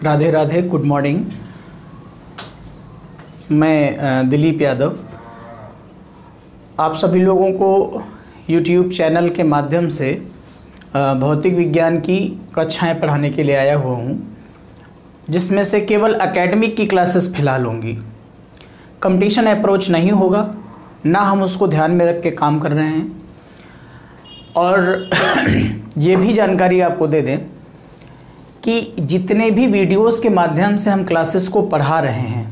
Radhe Radhe, good morning. मैं दिलीप यादव आप सभी लोगों को यूट्यूब चैनल के माध्यम से भौतिक विज्ञान की कक्षाएं पढ़ाने के लिए आया हुआ हूं, जिसमें से केवल एकेडमिक की क्लासेस फिलहाल होंगी। कंपटीशन अप्रोच नहीं होगा, ना हम उसको ध्यान में रख के काम कर रहे हैं। और ये भी जानकारी आपको दे दें कि जितने भी वीडियोस के माध्यम से हम क्लासेस को पढ़ा रहे हैं,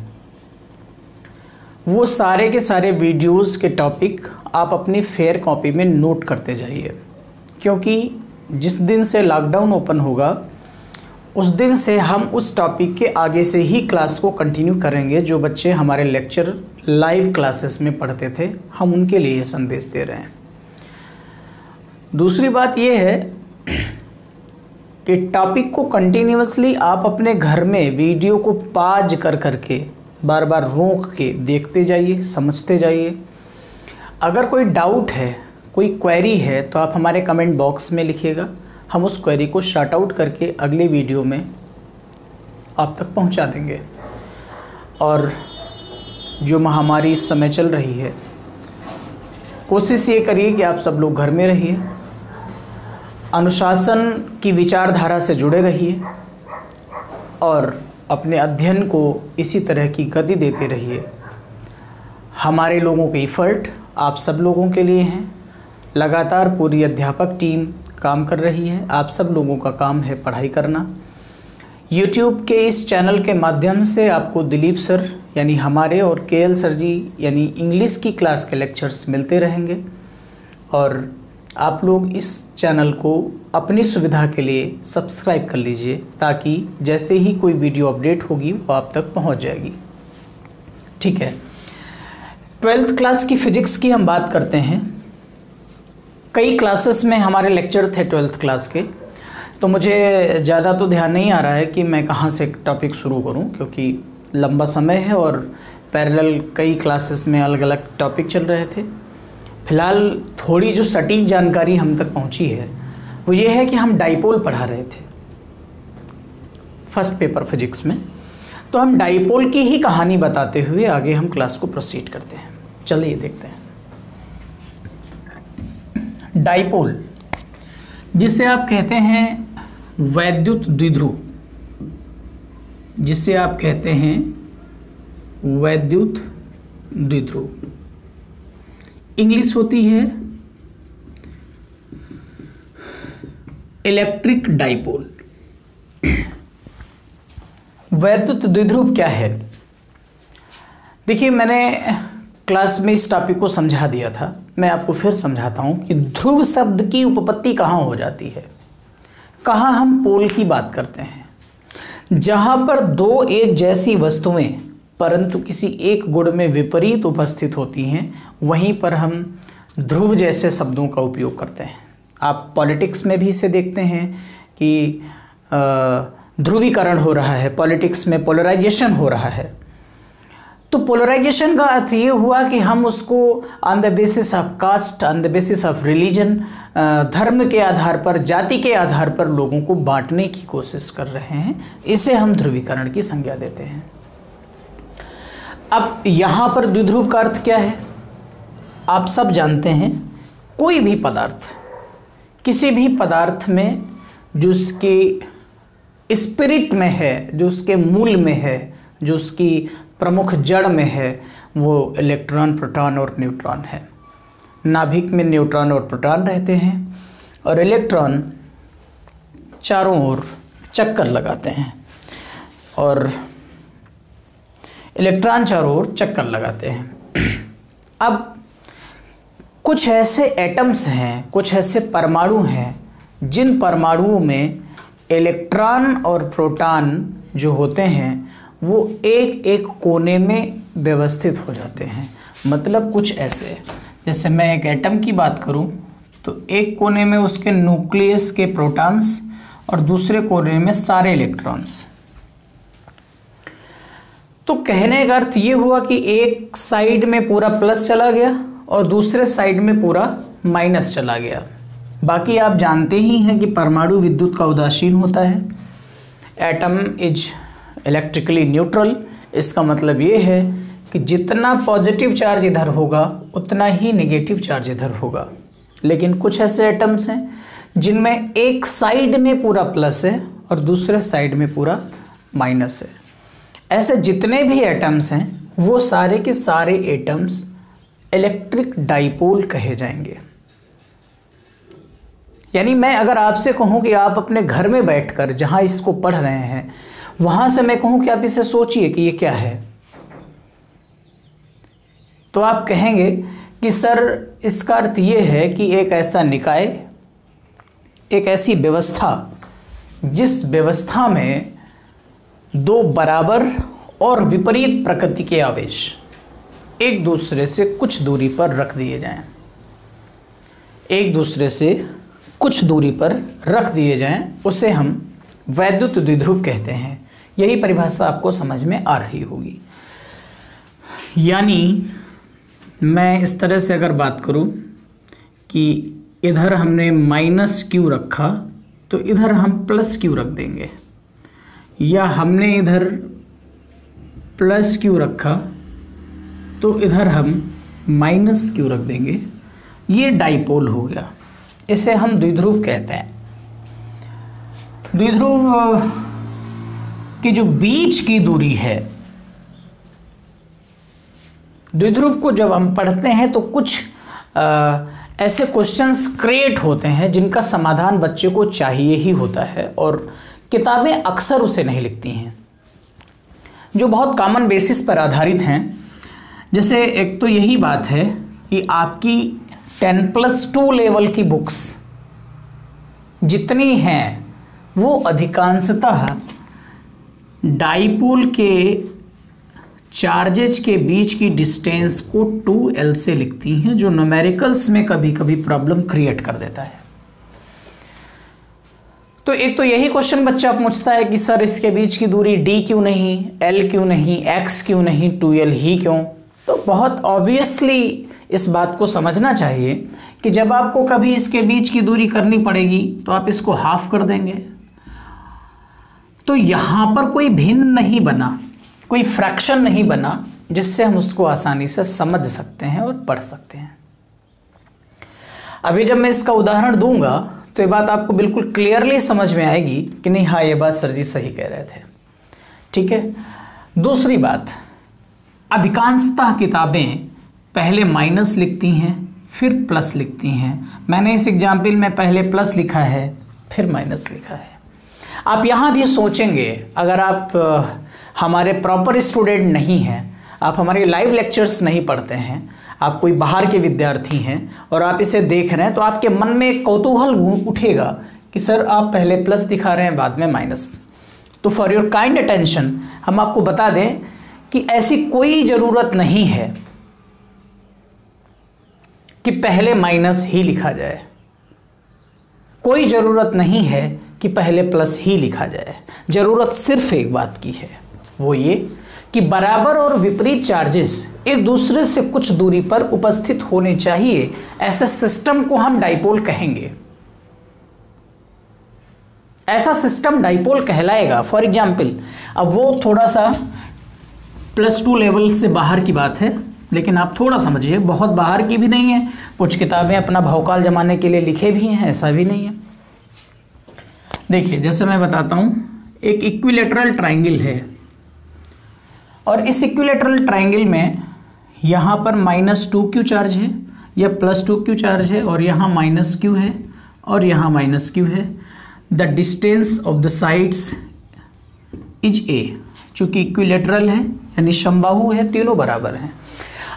वो सारे के सारे वीडियोस के टॉपिक आप अपनी फेयर कॉपी में नोट करते जाइए, क्योंकि जिस दिन से लॉकडाउन ओपन होगा उस दिन से हम उस टॉपिक के आगे से ही क्लास को कंटिन्यू करेंगे। जो बच्चे हमारे लेक्चर लाइव क्लासेस में पढ़ते थे, हम उनके लिए ये संदेश दे रहे हैं। दूसरी बात ये है कि टॉपिक को कंटिन्यूअसली आप अपने घर में वीडियो को पॉज कर करके बार बार रोक के देखते जाइए, समझते जाइए। अगर कोई डाउट है, कोई क्वेरी है, तो आप हमारे कमेंट बॉक्स में लिखिएगा। हम उस क्वेरी को शॉर्ट आउट करके अगले वीडियो में आप तक पहुंचा देंगे। और जो महामारी इस समय चल रही है, कोशिश ये करिए कि आप सब लोग घर में रहिए, अनुशासन की विचारधारा से जुड़े रहिए और अपने अध्ययन को इसी तरह की गति देते रहिए। हमारे लोगों के एफर्ट आप सब लोगों के लिए हैं। लगातार पूरी अध्यापक टीम काम कर रही है। आप सब लोगों का काम है पढ़ाई करना। YouTube के इस चैनल के माध्यम से आपको दिलीप सर यानी हमारे और KL सर जी यानी इंग्लिश की क्लास के लेक्चर्स मिलते रहेंगे। और आप लोग इस चैनल को अपनी सुविधा के लिए सब्सक्राइब कर लीजिए, ताकि जैसे ही कोई वीडियो अपडेट होगी वो आप तक पहुंच जाएगी। ठीक है, 12th क्लास की फ़िज़िक्स की हम बात करते हैं। कई क्लासेस में हमारे लेक्चर थे 12th क्लास के, तो मुझे ज़्यादा तो ध्यान नहीं आ रहा है कि मैं कहाँ से टॉपिक शुरू करूँ, क्योंकि लंबा समय है और पैरेलल कई क्लासेस में अलग अलग टॉपिक चल रहे थे। फ़िलहाल थोड़ी जो सटीक जानकारी हम तक पहुंची है वो ये है कि हम डाइपोल पढ़ा रहे थे फर्स्ट पेपर फिजिक्स में। तो हम डाइपोल की ही कहानी बताते हुए आगे हम क्लास को प्रोसीड करते हैं। चलिए देखते हैं। डाइपोल, जिसे आप कहते हैं वैद्युत द्विध्रुव, जिसे आप कहते हैं वैद्युत द्विध्रुव, इंग्लिश होती है इलेक्ट्रिक डाइपोल। वैद्युत द्विध्रुव क्या है? देखिए, मैंने क्लास में इस टॉपिक को समझा दिया था। मैं आपको फिर समझाता हूं कि ध्रुव शब्द की उपपत्ति कहाँ हो जाती है, कहाँ हम पोल की बात करते हैं। जहां पर दो एक जैसी वस्तुएं परंतु किसी एक गुण में विपरीत उपस्थित होती हैं, वहीं पर हम ध्रुव जैसे शब्दों का उपयोग करते हैं। आप पॉलिटिक्स में भी इसे देखते हैं कि ध्रुवीकरण हो रहा है, पॉलिटिक्स में पोलराइजेशन हो रहा है। तो पोलराइजेशन का अर्थ ये हुआ कि हम उसको on the basis of caste, on the basis of religion, धर्म के आधार पर, जाति के आधार पर लोगों को बांटने की कोशिश कर रहे हैं। इसे हम ध्रुवीकरण की संज्ञा देते हैं। अब यहाँ पर द्विध्रुव का अर्थ क्या है? आप सब जानते हैं, कोई भी पदार्थ, किसी भी पदार्थ में जो उसके स्पिरिट में है, जो उसके मूल में है, जो उसकी प्रमुख जड़ में है, वो इलेक्ट्रॉन, प्रोटॉन और न्यूट्रॉन है। नाभिक में न्यूट्रॉन और प्रोटॉन रहते हैं और इलेक्ट्रॉन चारों ओर चक्कर लगाते हैं और इलेक्ट्रॉन चारों ओर चक्कर लगाते हैं। अब कुछ ऐसे एटम्स हैं, कुछ ऐसे परमाणु हैं, जिन परमाणुओं में इलेक्ट्रॉन और प्रोटॉन जो होते हैं वो एक एक कोने में व्यवस्थित हो जाते हैं। मतलब कुछ ऐसे, जैसे मैं एक एटम की बात करूं तो एक कोने में उसके न्यूक्लियस के प्रोटॉन्स और दूसरे कोने में सारे इलेक्ट्रॉन्स। तो कहने का अर्थ ये हुआ कि एक साइड में पूरा प्लस चला गया और दूसरे साइड में पूरा माइनस चला गया। बाकी आप जानते ही हैं कि परमाणु विद्युत का उदासीन होता है। Atom is electrically neutral. इसका मतलब ये है कि जितना पॉजिटिव चार्ज इधर होगा उतना ही नेगेटिव चार्ज इधर होगा। लेकिन कुछ ऐसे एटम्स हैं जिनमें एक साइड में पूरा प्लस है और दूसरे साइड में पूरा माइनस है। ऐसे जितने भी एटम्स हैं वो सारे के सारे एटम्स इलेक्ट्रिक डाइपोल कहे जाएंगे। यानी मैं अगर आपसे कहूं कि आप अपने घर में बैठकर जहां इसको पढ़ रहे हैं वहां से मैं कहूं कि आप इसे सोचिए कि ये क्या है, तो आप कहेंगे कि सर इसका अर्थ ये है कि एक ऐसा निकाय, एक ऐसी व्यवस्था जिस व्यवस्था में दो बराबर और विपरीत प्रकृति के आवेश एक दूसरे से कुछ दूरी पर रख दिए जाएं, एक दूसरे से कुछ दूरी पर रख दिए जाएं, उसे हम वैद्युत द्विध्रुव कहते हैं। यही परिभाषा आपको समझ में आ रही होगी। यानी मैं इस तरह से अगर बात करूं कि इधर हमने माइनस क्यू रखा तो इधर हम प्लस क्यू रख देंगे, या हमने इधर प्लस क्यू रखा तो इधर हम माइनस क्यू रख देंगे, ये डाइपोल हो गया। इसे हम द्विध्रुव कहते हैं। द्विध्रुव की जो बीच की दूरी है, द्विध्रुव को जब हम पढ़ते हैं तो कुछ ऐसे क्वेश्चंस क्रिएट होते हैं जिनका समाधान बच्चे को चाहिए ही होता है और किताबें अक्सर उसे नहीं लिखती हैं, जो बहुत कॉमन बेसिस पर आधारित हैं। जैसे एक तो यही बात है कि आपकी 10+2 लेवल की बुक्स जितनी हैं वो अधिकांशतः डाइपोल के चार्जेज के बीच की डिस्टेंस को 2L से लिखती हैं, जो न्यूमेरिकल्स में कभी कभी प्रॉब्लम क्रिएट कर देता है। तो एक तो यही क्वेश्चन बच्चा पूछता है कि सर इसके बीच की दूरी D क्यों नहीं, L क्यों नहीं, X क्यों नहीं, 2L ही क्यों। तो बहुत ऑब्वियसली इस बात को समझना चाहिए कि जब आपको कभी इसके बीच की दूरी करनी पड़ेगी तो आप इसको हाफ कर देंगे। तो यहाँ पर कोई भिन्न नहीं बना, कोई फ्रैक्शन नहीं बना जिससे हम उसको आसानी से समझ सकते हैं और पढ़ सकते हैं। अभी जब मैं इसका उदाहरण दूंगा तो ये बात आपको बिल्कुल क्लियरली समझ में आएगी कि नहीं, हाँ ये बात सर जी सही कह रहे थे। ठीक है। दूसरी बात, अधिकांशतः किताबें पहले माइनस लिखती हैं फिर प्लस लिखती हैं। मैंने इस एग्जाम्पल में पहले प्लस लिखा है फिर माइनस लिखा है। आप यहाँ भी सोचेंगे, अगर आप हमारे प्रॉपर स्टूडेंट नहीं हैं, आप हमारे लाइव लेक्चर्स नहीं पढ़ते हैं, आप कोई बाहर के विद्यार्थी हैं और आप इसे देख रहे हैं, तो आपके मन में एक कौतूहल उठेगा कि सर आप पहले प्लस दिखा रहे हैं बाद में माइनस। तो फॉर योर काइंड अटेंशन हम आपको बता दें कि ऐसी कोई ज़रूरत नहीं है कि पहले माइनस ही लिखा जाए, कोई ज़रूरत नहीं है कि पहले प्लस ही लिखा जाए। ज़रूरत सिर्फ एक बात की है, वो ये कि बराबर और विपरीत चार्जेस एक दूसरे से कुछ दूरी पर उपस्थित होने चाहिए। ऐसे सिस्टम को हम डाइपोल कहेंगे, ऐसा सिस्टम डाइपोल कहलाएगा। फॉर एग्जाम्पल, अब वो थोड़ा सा +2 लेवल से बाहर की बात है, लेकिन आप थोड़ा समझिए, बहुत बाहर की भी नहीं है। कुछ किताबें अपना भौकाल जमाने के लिए लिखे भी हैं, ऐसा भी नहीं है। देखिए, जैसे मैं बताता हूँ, एक इक्विलेटरल ट्राइंगल है और इस इक्विलेटरल ट्राइंगल में यहाँ पर -2q चार्ज है, यह +2q चार्ज है और यहाँ -q है और यहाँ -q है। The distance of the sides is a। चूँकि इक्विलेटरल है यानी समबाहु है, तीनों बराबर हैं।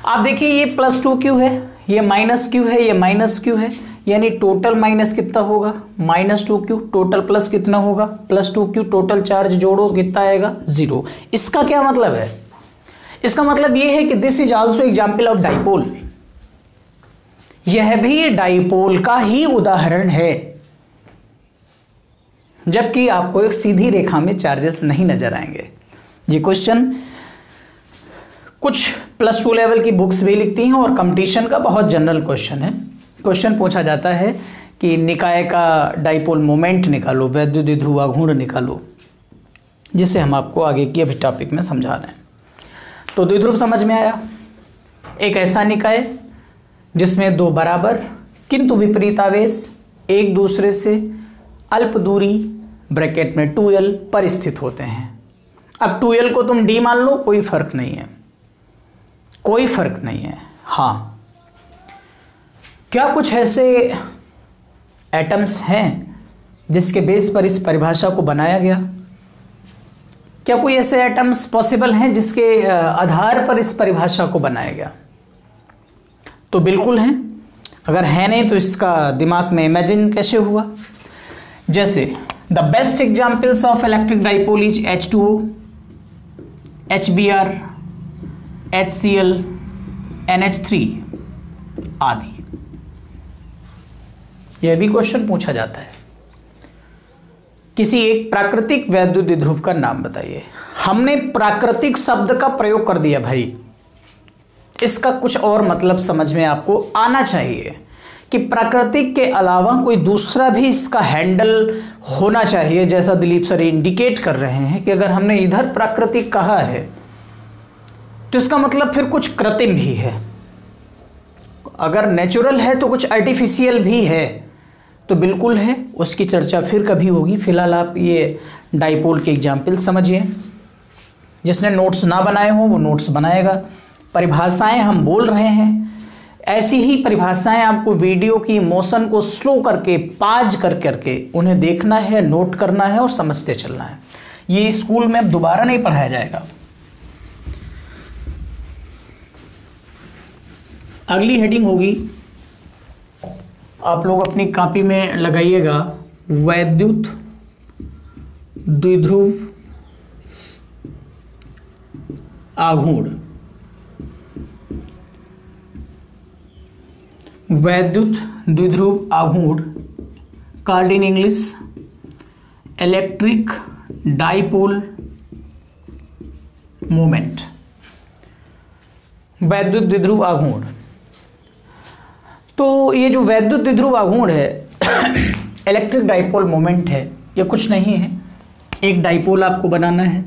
आप देखिए, ये +2q है, ये -q है, ये -q है, यानी टोटल माइनस कितना होगा, -2q, टोटल प्लस कितना होगा, +2q, टोटल चार्ज जोड़ो कितना आएगा, 0। इसका क्या मतलब है? इसका मतलब ये है कि this is also example of dipole. यह भी डाइपोल का ही उदाहरण है, जबकि आपको एक सीधी रेखा में चार्जेस नहीं नजर आएंगे। ये क्वेश्चन कुछ +2 लेवल की बुक्स भी लिखती हैं और कंपटीशन का बहुत जनरल क्वेश्चन है। क्वेश्चन पूछा जाता है कि निकाय का डाइपोल मोमेंट निकालो, वैद्युत द्विध्रुव आघूर्ण निकालो। जिसे हम आपको आगे की अभी टॉपिक में समझा रहे हैं। तो द्विध्रुव समझ में आया। एक ऐसा निकाय जिसमें दो बराबर किंतु विपरीत आवेश एक दूसरे से अल्प दूरी ब्रैकेट में 2l पर स्थित होते हैं। अब 2l को तुम d मान लो, कोई फर्क नहीं है, कोई फर्क नहीं है। हाँ, क्या कुछ ऐसे एटम्स हैं जिसके बेस पर इस परिभाषा को बनाया गया? क्या कोई ऐसे एटम्स पॉसिबल हैं जिसके आधार पर इस परिभाषा को बनाया गया? तो बिल्कुल हैं। अगर है नहीं तो इसका दिमाग में इमेजिन कैसे हुआ? जैसे the best examples of electric dipole is H2O, HBr, HCl, NH3 आदि। यह भी क्वेश्चन पूछा जाता है। किसी एक प्राकृतिक वैद्युत द्विध्रुव का नाम बताइए। हमने प्राकृतिक शब्द का प्रयोग कर दिया भाई, इसका कुछ और मतलब समझ में आपको आना चाहिए कि प्राकृतिक के अलावा कोई दूसरा भी इसका हैंडल होना चाहिए। जैसा दिलीप सर इंडिकेट कर रहे हैं कि अगर हमने इधर प्राकृतिक कहा है तो इसका मतलब फिर कुछ कृत्रिम भी है। अगर नेचुरल है तो कुछ आर्टिफिशियल भी है, तो बिल्कुल है, उसकी चर्चा फिर कभी होगी। फिलहाल आप ये डाइपोल के एग्जाम्पल समझिए। जिसने नोट्स ना बनाए हो वो नोट्स बनाएगा। परिभाषाएं हम बोल रहे हैं, ऐसी ही परिभाषाएं आपको वीडियो की मोशन को स्लो करके पाज करके उन्हें देखना है, नोट करना है और समझते चलना है। ये स्कूल में अब दोबारा नहीं पढ़ाया जाएगा। अगली हेडिंग होगी, आप लोग अपनी कॉपी में लगाइएगा, वैद्युत द्विध्रुव आघूर्ण। वैद्युत द्विध्रुव आघूर्ण, called in English electric dipole moment. वैद्युत द्विध्रुव आघूर्ण। तो ये जो वैद्युत द्विध्रुव आघूर्ण है, इलेक्ट्रिक डाइपोल मोमेंट है, ये कुछ नहीं है। एक डाइपोल आपको बनाना है,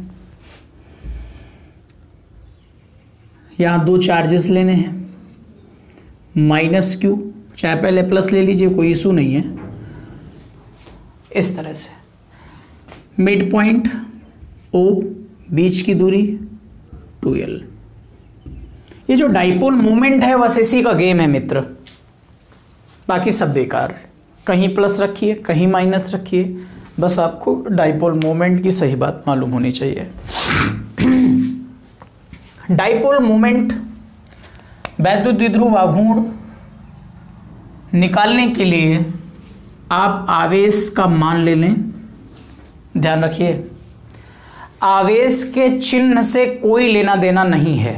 यहाँ दो चार्जेस लेने हैं, -q, चाहे पहले प्लस ले लीजिए, कोई इशू नहीं है। इस तरह से मिड पॉइंट O, बीच की दूरी 2l। ये जो डाइपोल मोमेंट है बस इसी का गेम है मित्र, बाकी सब बेकार है। कहीं प्लस रखिए, कहीं माइनस रखिए, बस आपको डाइपोल मोमेंट की सही बात मालूम होनी चाहिए। डाइपोल मोमेंट, वैद्युत द्विध्रुव आघूर्ण निकालने के लिए आप आवेश का मान ले लें। ध्यान रखिए, आवेश के चिन्ह से कोई लेना देना नहीं है,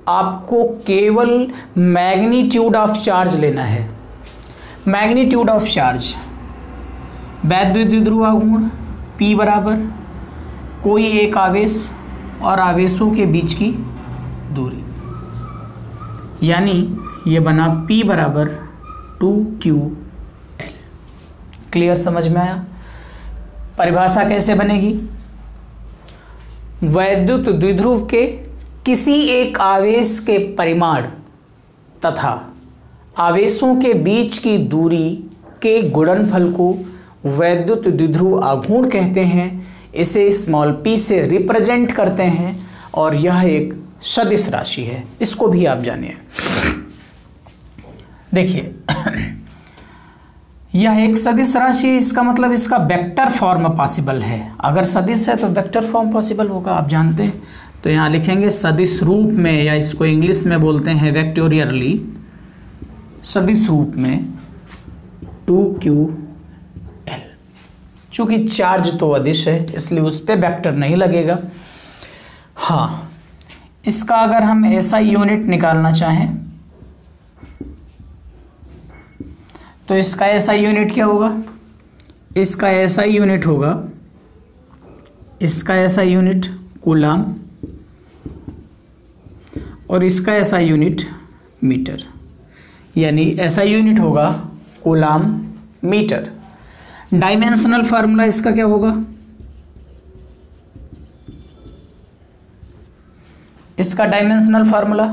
आपको केवल मैग्नीट्यूड ऑफ चार्ज लेना है। मैग्नीट्यूड ऑफ चार्ज, वैद्युत द्विध्रुव आघूर्ण P बराबर कोई एक आवेश और आवेशों के बीच की दूरी, यानी ये बना P बराबर 2ql। क्लियर, समझ में आया? परिभाषा कैसे बनेगी? वैद्युत द्विध्रुव के किसी एक आवेश के परिमाण तथा आवेशों के बीच की दूरी के गुणनफल को वैद्युत द्विध्रुव आघूर्ण कहते हैं। इसे स्मॉल p से रिप्रेजेंट करते हैं और यह एक सदिश राशि है, इसको भी आप जानिए। देखिए यह एक सदिश राशि है, इसका मतलब इसका वेक्टर फॉर्म पॉसिबल है। अगर सदिश है तो वेक्टर फॉर्म पॉसिबल होगा, आप जानते हैं। तो यहाँ लिखेंगे सदिश रूप में, या इसको इंग्लिश में बोलते हैं वेक्टोरियली, सदिश रूप में 2ql। चूंकि चार्ज तो अदिश है इसलिए उस पर वेक्टर नहीं लगेगा। हाँ, इसका अगर हम ऐसा यूनिट निकालना चाहें तो इसका ऐसा यूनिट क्या होगा? इसका ऐसा यूनिट होगा, इसका ऐसा यूनिट कूलाम और इसका ऐसा यूनिट मीटर, यानी ऐसा यूनिट होगा कूलाम मीटर। डायमेंशनल फार्मूला इसका क्या होगा? इसका डायमेंशनल फार्मूला,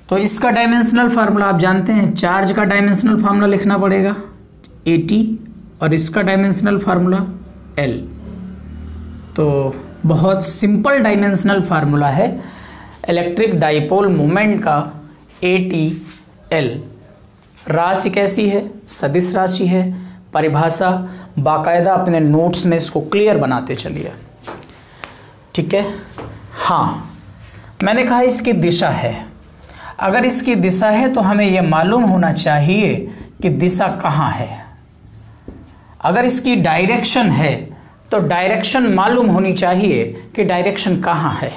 तो इसका डायमेंशनल फार्मूला आप जानते हैं, चार्ज का डायमेंशनल फार्मूला लिखना पड़ेगा AT, और इसका डायमेंशनल फार्मूला L। तो बहुत सिंपल डायमेंशनल फार्मूला है इलेक्ट्रिक डाइपोल मोमेंट का ATL। राशि कैसी है? सदिश राशि है। परिभाषा बाकायदा अपने नोट्स में इसको क्लियर बनाते चलिए, ठीक है। हाँ, मैंने कहा इसकी दिशा है। अगर इसकी दिशा है तो हमें यह मालूम होना चाहिए कि दिशा कहाँ है। अगर इसकी डायरेक्शन है तो डायरेक्शन मालूम होनी चाहिए कि डायरेक्शन कहाँ है।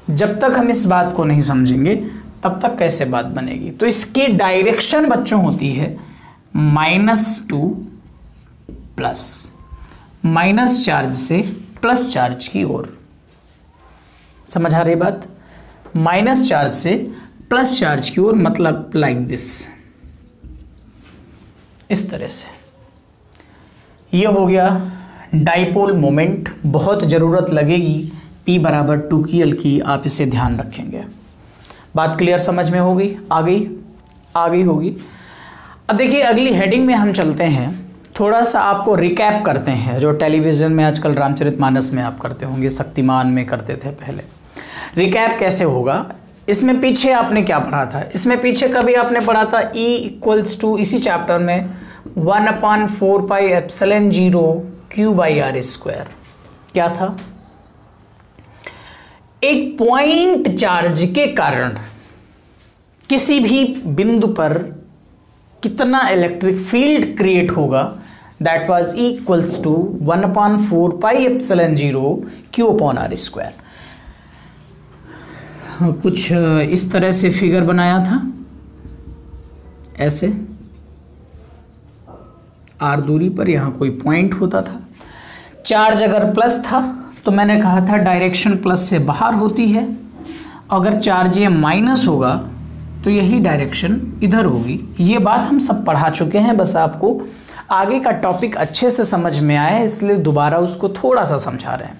जब तक हम इस बात को नहीं समझेंगे तब तक कैसे बात बनेगी। तो इसकी डायरेक्शन बच्चों होती है -2 प्लस, माइनस चार्ज से प्लस चार्ज की ओर। समझ आ रही बात? माइनस चार्ज से प्लस चार्ज की ओर, मतलब लाइक दिस, इस तरह से। ये हो गया डाइपोल मोमेंट। बहुत ज़रूरत लगेगी P बराबर 2L की, आप इसे ध्यान रखेंगे। बात क्लियर समझ में होगी? आ गई होगी। अब देखिए अगली हेडिंग में हम चलते हैं। थोड़ा सा आपको रिकैप करते हैं, जो टेलीविज़न में आजकल रामचरितमानस में आप करते होंगे, शक्तिमान में करते थे पहले। रिकैप कैसे होगा? इसमें पीछे आपने क्या पढ़ा था? इसमें पीछे कभी आपने पढ़ा था E=, इसी चैप्टर में 1/4πε0 Q/r²। क्या था? एक पॉइंट चार्ज के कारण किसी भी बिंदु पर कितना इलेक्ट्रिक फील्ड क्रिएट होगा, that was equals to 1/4πε0 Q/r²। कुछ इस तरह से फिगर बनाया था, ऐसे r दूरी पर यहाँ कोई पॉइंट होता था। चार्ज अगर प्लस था तो मैंने कहा था डायरेक्शन प्लस से बाहर होती है। अगर चार्ज ये माइनस होगा तो यही डायरेक्शन इधर होगी। ये बात हम सब पढ़ा चुके हैं, बस आपको आगे का टॉपिक अच्छे से समझ में आया है इसलिए दोबारा उसको थोड़ा सा समझा रहे हैं,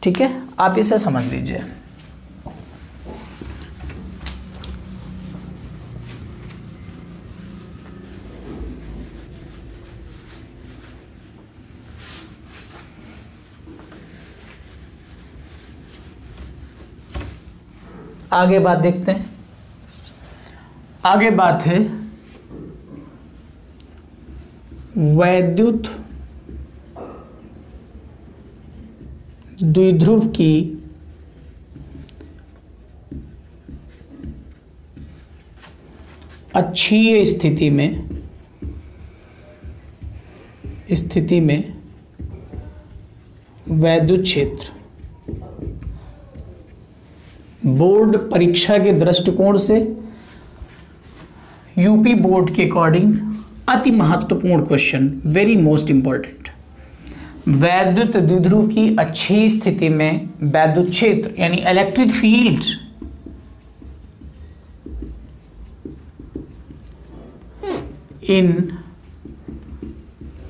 ठीक है। आप इसे समझ लीजिए। आगे बात देखते हैं। आगे बात है वैद्युत द्विध्रुव की अक्षीय स्थिति में वैद्युत क्षेत्र बोर्ड परीक्षा के दृष्टिकोण से, यूपी बोर्ड के अकॉर्डिंग अति महत्वपूर्ण क्वेश्चन, वेरी मोस्ट इंपॉर्टेंट। वैद्युत द्विध्रुव की अच्छी स्थिति में वैद्युत क्षेत्र यानी electric field in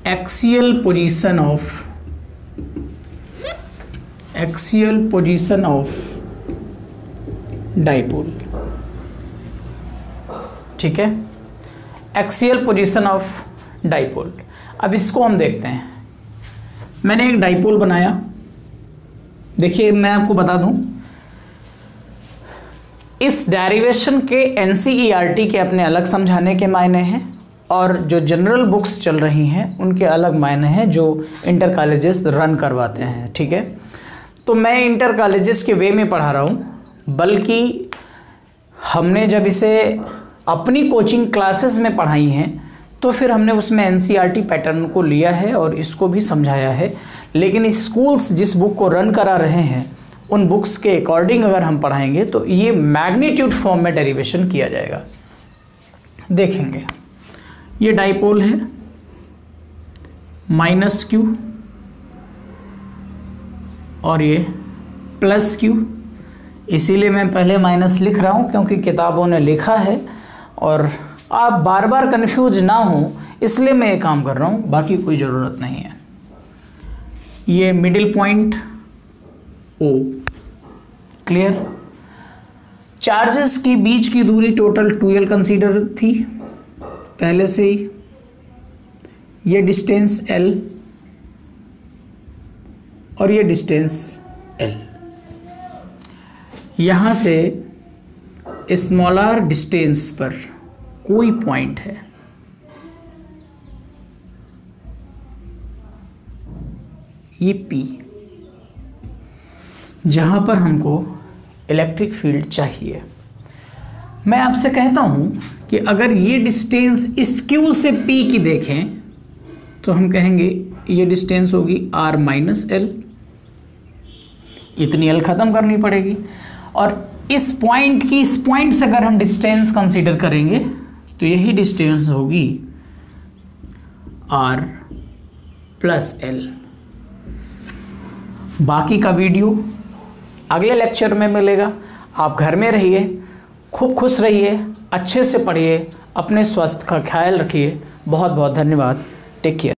axial position of dipole, ठीक है, एक्सियल पोजीशन ऑफ डाइपोल। अब इसको हम देखते हैं। मैंने एक डाइपोल बनाया। देखिए मैं आपको बता दूं, इस डेरिवेशन के NCERT के अपने अलग समझाने के मायने हैं और जो जनरल बुक्स चल रही हैं उनके अलग मायने हैं, जो इंटर कॉलेजेस रन करवाते हैं, ठीक है। तो मैं इंटर कॉलेजेस के वे में पढ़ा रहा हूँ, बल्कि हमने जब इसे अपनी कोचिंग क्लासेस में पढ़ाई हैं तो फिर हमने उसमें NCERT पैटर्न को लिया है और इसको भी समझाया है। लेकिन स्कूल्स जिस बुक को रन करा रहे हैं उन बुक्स के अकॉर्डिंग अगर हम पढ़ाएंगे तो ये मैग्नीट्यूड फॉर्म में डेरिवेशन किया जाएगा। देखेंगे ये डाइपोल है -Q और ये +Q। इसीलिए मैं पहले माइनस लिख रहा हूँ क्योंकि किताबों ने लिखा है और आप बार बार कन्फ्यूज ना हो इसलिए मैं ये काम कर रहा हूँ, बाकी कोई ज़रूरत नहीं है। ये middle point O, clear. Charges की बीच की दूरी टोटल 2L कंसीडर थी पहले से ही। ये डिस्टेंस L और ये डिस्टेंस L। यहाँ से स्मॉलर डिस्टेंस पर कोई पॉइंट है, ये P, जहाँ पर हमको इलेक्ट्रिक फील्ड चाहिए। मैं आपसे कहता हूँ कि अगर ये डिस्टेंस इस Q से P की देखें तो हम कहेंगे ये डिस्टेंस होगी R माइनस L, इतनी L ख़त्म करनी पड़ेगी। और इस पॉइंट से अगर हम डिस्टेंस कंसीडर करेंगे तो यही डिस्टेंस होगी R प्लस L। बाकी का वीडियो अगले लेक्चर में मिलेगा। आप घर में रहिए, खूब खुश रहिए, अच्छे से पढ़िए, अपने स्वास्थ्य का ख्याल रखिए। बहुत बहुत धन्यवाद। Take care.